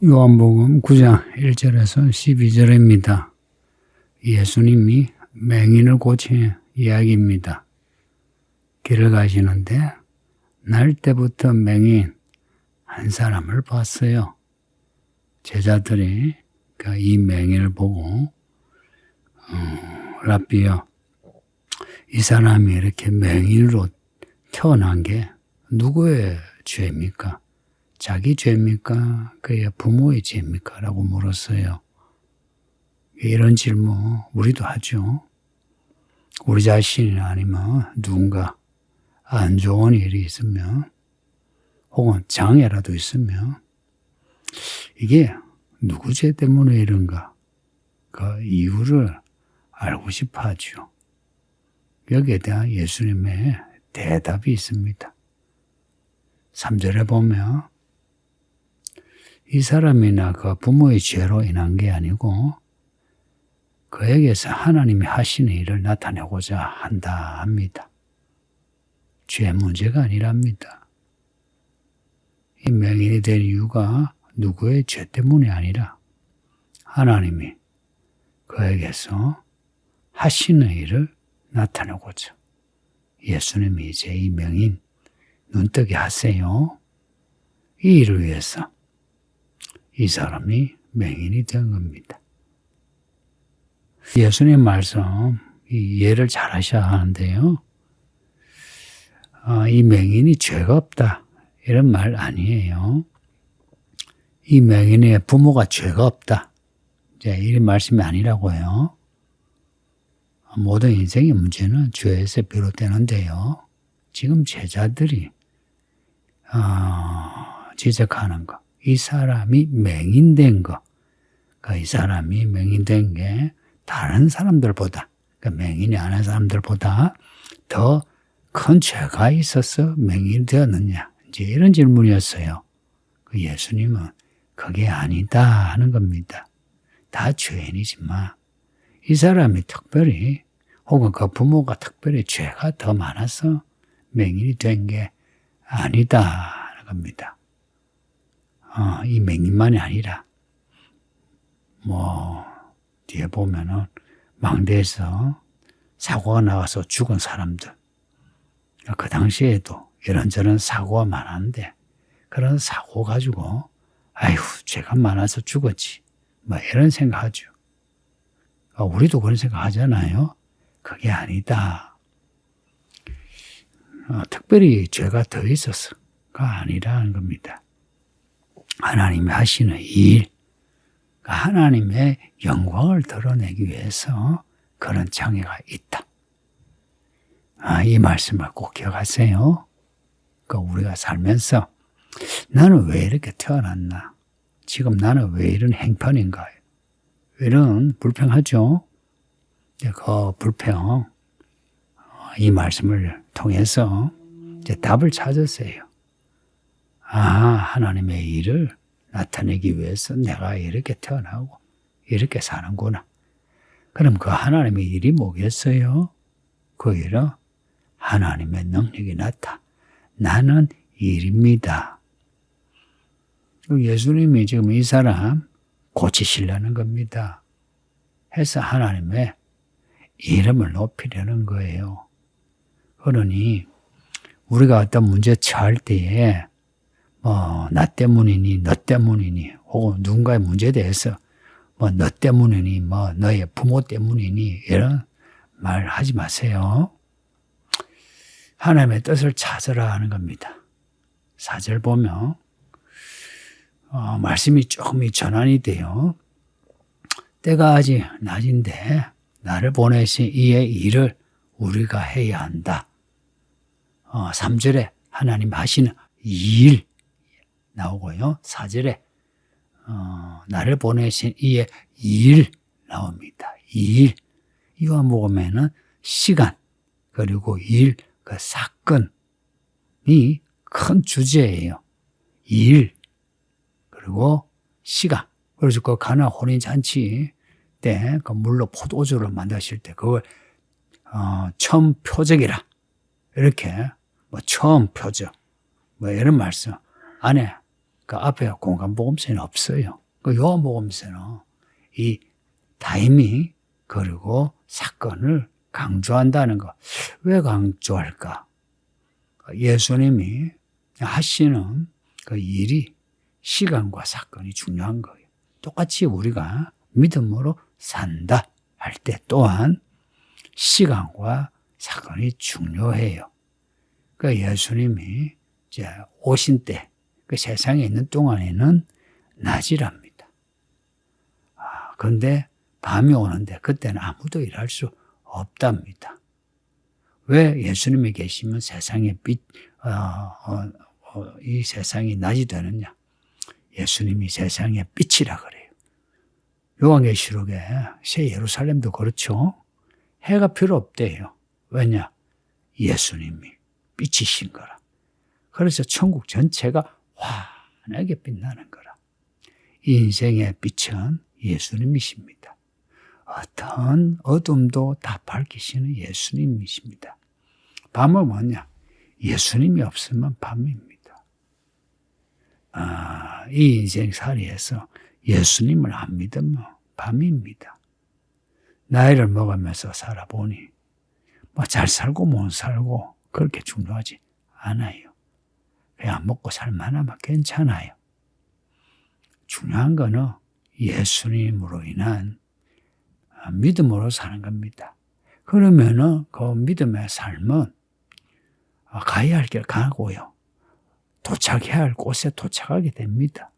요한복음 9장 1절에서 12절입니다. 예수님이 맹인을 고친 이야기입니다. 길을 가시는데 날 때부터 맹인 한 사람을 봤어요. 제자들이 이 맹인을 보고 랍비여, 이 사람이 이렇게 맹인으로 태어난 게 누구의 죄입니까? 자기 죄입니까? 그의 부모의 죄입니까? 라고 물었어요. 이런 질문 우리도 하죠. 우리 자신이나 아니면 누군가 안 좋은 일이 있으면 혹은 장애라도 있으면 이게 누구 죄 때문에 이런가? 그 이유를 알고 싶어 하죠. 여기에 대한 예수님의 대답이 있습니다. 3절에 보면 이 사람이나 그 부모의 죄로 인한 게 아니고 그에게서 하나님이 하시는 일을 나타내고자 한다 합니다. 죄 문제가 아니랍니다. 이 맹인이 된 이유가 누구의 죄 때문이 아니라 하나님이 그에게서 하시는 일을 나타내고자 예수님이 이제 이 맹인 눈뜨게 하세요. 이 일을 위해서 이 사람이 맹인이 된 겁니다. 예수님 말씀 이해를 잘 하셔야 하는데요. 이 맹인이 죄가 없다 이런 말 아니에요. 이 맹인의 부모가 죄가 없다 이런 말씀이 아니라고요. 모든 인생의 문제는 죄에서 비롯되는데요. 지금 제자들이 지적하는 거, 이 사람이 맹인된 거, 이 사람이 맹인된 게 다른 사람들보다, 맹인이 아닌 사람들보다 더 큰 죄가 있어서 맹인이 되었느냐, 이제 이런 질문이었어요. 예수님은 그게 아니다 하는 겁니다. 다 죄인이지만 이 사람이 특별히 혹은 그 부모가 특별히 죄가 더 많아서 맹인이 된 게 아니다 하는 겁니다. 이 맹인만이 아니라 뒤에 보면은 망대에서 사고가 나가서 죽은 사람들, 그 당시에도 이런저런 사고가 많았는데 그런 사고 가지고 아이고 죄가 많아서 죽었지 이런 생각하죠. 우리도 그런 생각 하잖아요. 그게 아니다. 특별히 죄가 더 있어서가 아니라는 겁니다. 하나님이 하시는 일, 하나님의 영광을 드러내기 위해서 그런 장애가 있다. 이 말씀을 꼭 기억하세요. 우리가 살면서 나는 왜 이렇게 태어났나? 지금 나는 왜 이런 행편인가요? 이런 불평하죠. 그 불평, 이 말씀을 통해서 이제 답을 찾으세요. 하나님의 일을 나타내기 위해서 내가 이렇게 태어나고 이렇게 사는구나. 그럼 그 하나님의 일이 뭐겠어요? 그 일은 하나님의 능력이 나타나는 일입니다. 예수님이 지금 이 사람 고치시려는 겁니다. 해서 하나님의 이름을 높이려는 거예요. 그러니 우리가 어떤 문제에 처할 때에 나 때문이니 너 때문이니 혹은 누군가의 문제에 대해서 너 때문이니 너의 부모 때문이니 이런 말 하지 마세요. 하나님의 뜻을 찾으라 하는 겁니다. 4절 보면 말씀이 조금 전환이 돼요. 때가 아직 낮인데 나를 보내신 이의 일을 우리가 해야 한다. 3절에 하나님 하시는 일 나오고요. 4절에 나를 보내신 이의 일 나옵니다. 일. 요한복음에는 시간 그리고 일, 그 사건이 큰 주제예요. 일 그리고 시간. 그래서 그 가나 혼인잔치 때 그 물로 포도주를 만드실 때 그걸 처음 표적이라 이렇게 처음 표적 이런 말씀 안에 그 앞에 공간복음서에는 없어요. 그 요한복음서는 이 타이밍 그리고 사건을 강조한다는 거. 왜 강조할까? 예수님이 하시는 그 일이 시간과 사건이 중요한 거예요. 똑같이 우리가 믿음으로 산다 할 때 또한 시간과 사건이 중요해요. 그 예수님이 이제 오신 때, 그 세상에 있는 동안에는 낮이랍니다. 그런데 밤이 오는데 그때는 아무도 일할 수 없답니다. 왜 예수님이 계시면 세상의 빛, 이 세상이 낮이 되느냐? 예수님이 세상의 빛이라 그래요. 요한계시록에 새 예루살렘도 그렇죠. 해가 필요 없대요. 왜냐? 예수님이 빛이신 거라. 그래서 천국 전체가 환하게 빛나는 거라. 이 인생의 빛은 예수님이십니다. 어떤 어둠도 다 밝히시는 예수님이십니다. 밤은 뭐냐? 예수님이 없으면 밤입니다. 이 인생살이에서 예수님을 안 믿으면 밤입니다. 나이를 먹으면서 살아보니 잘 살고 못 살고 그렇게 중요하지 않아요. 그냥 먹고 살만하면 괜찮아요. 중요한 거는 예수님으로 인한 믿음으로 사는 겁니다. 그러면은 그 믿음의 삶은 가야 할 길 가고요. 도착해야 할 곳에 도착하게 됩니다.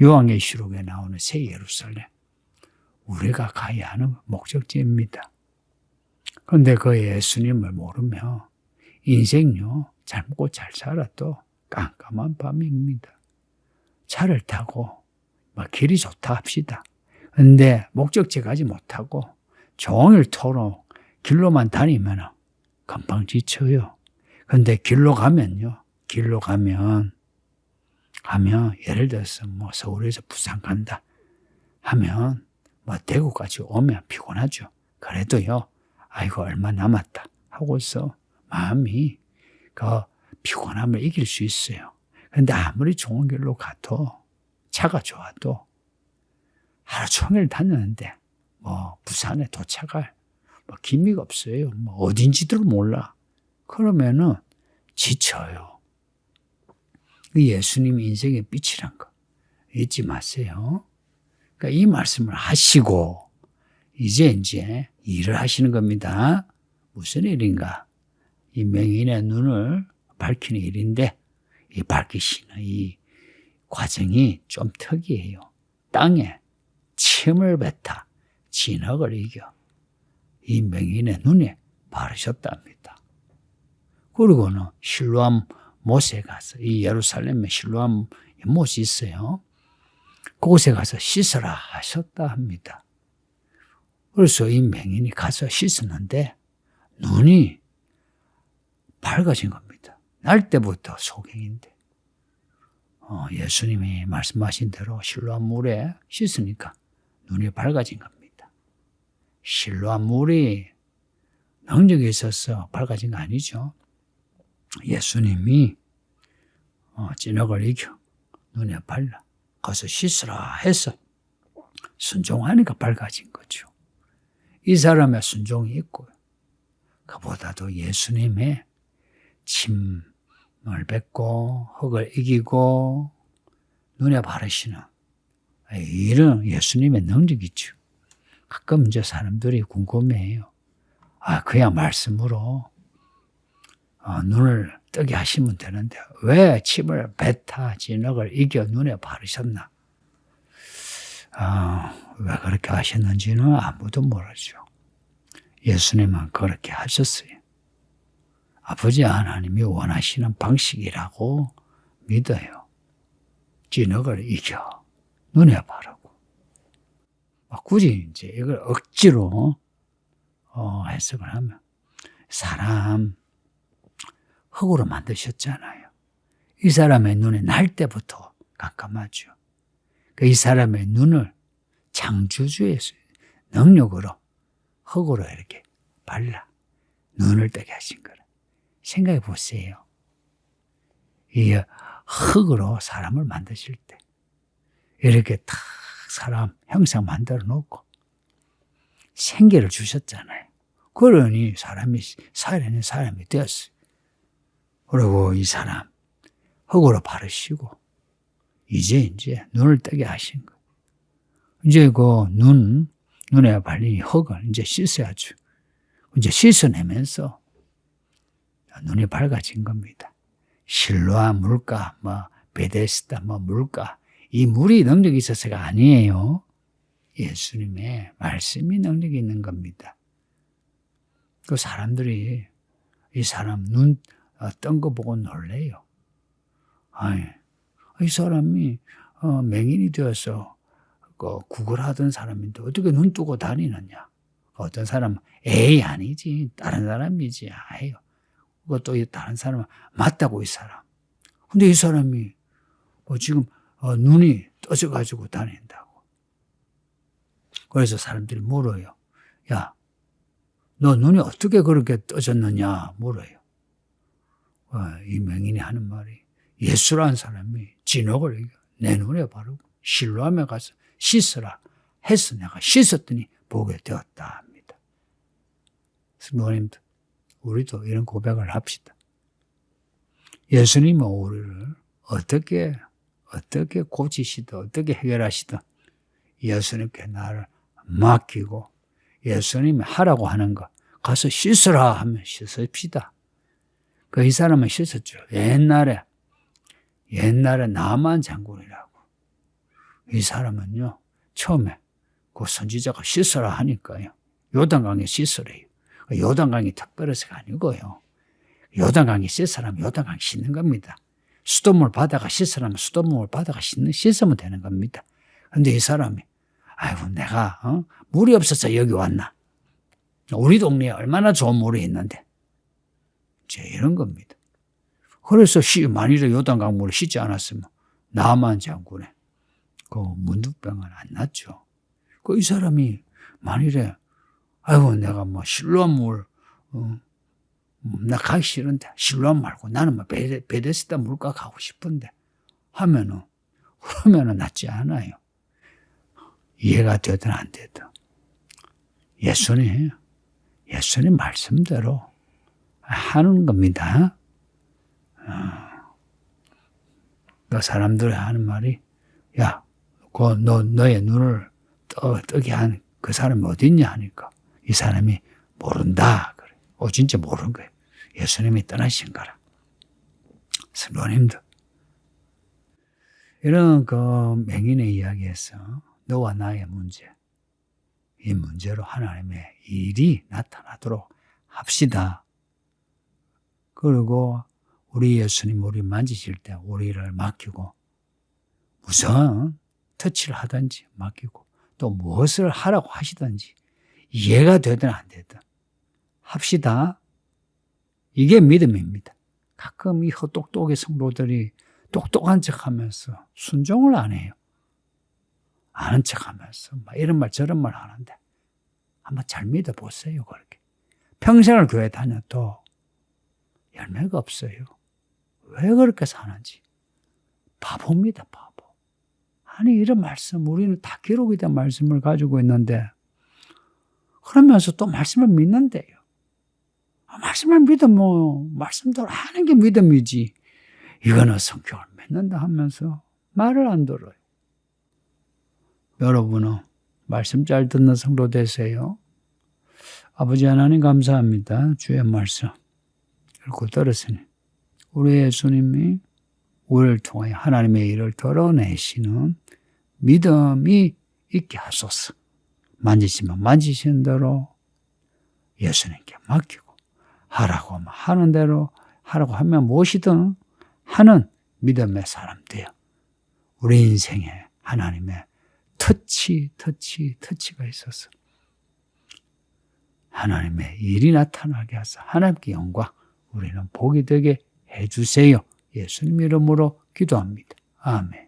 요한계시록에 나오는 새 예루살렘. 우리가 가야 하는 목적지입니다. 그런데 그 예수님을 모르면 인생요, 잘 먹고 잘 살아도 깜깜한 밤입니다. 차를 타고 길이 좋다 합시다. 근데 목적지 가지 못하고 종일토록 길로만 다니면 금방 지쳐요. 근데 길로 가면 예를 들어서 서울에서 부산 간다 하면 대구까지 오면 피곤하죠. 그래도요, 아이고 얼마 남았다 하고서 마음이 그 피곤함을 이길 수 있어요. 근데 아무리 좋은 길로 가도 차가 좋아도 하루 종일 다녔는데 부산에 도착할 기미가 없어요. 어딘지도 몰라. 그러면은 지쳐요. 예수님이 인생의 빛이란 거 잊지 마세요. 그러니까 이 말씀을 하시고 이제 일을 하시는 겁니다. 무슨 일인가? 이 맹인의 눈을 밝히는 일인데 이 밝히시는 이 과정이 좀 특이해요. 땅에 침을 뱉어 진흙을 이겨 이 맹인의 눈에 바르셨답니다. 그리고는 실로암 못에 가서 이 예루살렘에 실로암 못이 있어요. 그곳에 가서 씻으라 하셨다 합니다. 그래서 이 맹인이 가서 씻었는데 눈이 밝아진 겁니다. 날 때부터 소경인데 예수님이 말씀하신 대로 실로암 물에 씻으니까 눈이 밝아진 겁니다. 실로암 물이 능력이 있어서 밝아진 거 아니죠. 예수님이 진흙을 이겨 눈에 발라 가서 씻으라 해서 순종하니까 밝아진 거죠. 이 사람의 순종이 있고요. 그보다도 예수님의 침을 뱉고 흙을 이기고 눈에 바르시는 이런 예수님의 능력이죠. 가끔 사람들이 궁금해해요. 그냥 말씀으로 눈을 뜨게 하시면 되는데 왜 침을 뱉어 진흙을 이겨 눈에 바르셨나? 왜 그렇게 하셨는지는 아무도 모르죠. 예수님은 그렇게 하셨어요. 아버지 하나님이 원하시는 방식이라고 믿어요. 진흙을 이겨 눈에 바르고. 굳이 이걸 억지로 해석을 하면 사람 흙으로 만드셨잖아요. 이 사람의 눈에 날 때부터 깜깜하죠. 이 사람의 눈을 창조주의 능력으로 흙으로 이렇게 발라 눈을 뜨게 하신 거라. 생각해 보세요. 이 흙으로 사람을 만드실 때 이렇게 탁 사람 형상 만들어 놓고 생기를 주셨잖아요. 그러니 사람이 살아있는 사람이 되었어요. 그리고 이 사람 흙으로 바르시고 이제 눈을 뜨게 하신 거예요. 이제 그 눈에 발린 흙을 이제 씻어야죠. 이제 씻어내면서 눈이 밝아진 겁니다. 실로암 물가, 베데스다, 물가. 이 물이 능력이 있어서가 아니에요. 예수님의 말씀이 능력이 있는 겁니다. 그 사람들이 이 사람 눈 뜬 거 보고 놀래요. 아니, 이 사람이 맹인이 되어서 구걸하던 사람인데 어떻게 눈 뜨고 다니느냐. 어떤 사람은 에이 아니지 다른 사람이지 아유. 그것도 다른 사람은 맞다고 이 사람. 근데 이 사람이 지금 눈이 떠져가지고 다닌다고. 그래서 사람들이 물어요. 야, 너 눈이 어떻게 그렇게 떠졌느냐 물어요. 이 맹인이 하는 말이 예수라는 사람이 진흙을 내 눈에 바르고 실로암에 가서 씻으라 해서 내가 씻었더니 보게 되었다 합니다. 성도님들, 우리도 이런 고백을 합시다. 예수님은 우리를 어떻게 고치시든 어떻게 해결하시든 예수님께 나를 맡기고 예수님이 하라고 하는 거 가서 씻으라 하면 씻읍시다. 이 사람은 씻었죠. 옛날에 나만 장군이라고. 이 사람은요, 처음에 그 선지자가 씻으라 하니까요. 요단강에 씻으래요. 요단강이 특별해서가 아니고요. 요단강에 씻으라면 요단강 씻는 겁니다. 수돗물 받아가 씻으라면 수돗물 받아가 씻으면 되는 겁니다. 근데 이 사람이, 아이고, 내가, 물이 없어서 여기 왔나? 우리 동네에 얼마나 좋은 물이 있는데. 이제 이런 겁니다. 그래서 만일에 요단강 물을 씻지 않았으면 나만 장군의 그 문둥병은 안 났죠. 이 사람이 만일에 아이고 내가 실로암 물 나 가기 싫은데 실로암 말고 나는 베데스다 물가 가고 싶은데 그러면은 낫지 않아요. 이해가 되든 안 되든 예수님 말씀대로 하는 겁니다. 그 사람들이 하는 말이 야, 너의 눈을 뜨게 한 그 사람이 어디 있냐 하니까 이 사람이 모른다 그래. 진짜 모르는 거예요. 예수님이 떠나신 거라. 성도님들, 이런 맹인의 이야기에서 너와 나의 문제, 이 문제로 하나님의 일이 나타나도록 합시다. 그리고 우리 예수님 우리 만지실 때 우리를 맡기고 무슨 터치를 하든지 맡기고 또 무엇을 하라고 하시든지 이해가 되든 안 되든 합시다. 이게 믿음입니다. 가끔 이 헛똑똑의 성도들이 똑똑한 척하면서 순종을 안 해요. 아는 척하면서 이런 말 저런 말 하는데 한번 잘 믿어보세요. 그렇게 평생을 교회 다녀도 열매가 없어요. 왜 그렇게 사는지. 바보입니다, 바보. 아니, 이런 말씀, 우리는 다 기록이 된 말씀을 가지고 있는데, 그러면서 또 말씀을 믿는데요. 말씀을 믿으면, 말씀대로 하는 게 믿음이지. 이거는 성경을 믿는다 하면서 말을 안 들어요. 여러분은 말씀 잘 듣는 성도 되세요. 아버지 하나님 감사합니다. 주의 말씀 읽고 들었으니 우리 예수님이 우리를 통해 하나님의 일을 드러내시는 믿음이 있게 하소서. 만지시면 만지시는 대로 예수님께 맡기고 하라고 하면 하는 대로 하라고 하면 무엇이든 하는 믿음의 사람 되어 우리 인생에 하나님의 터치가 있어서 하나님의 일이 나타나게 하사 하나님께 영광 우리는 복이 되게 해주세요. 예수님 이름으로 기도합니다. 아멘.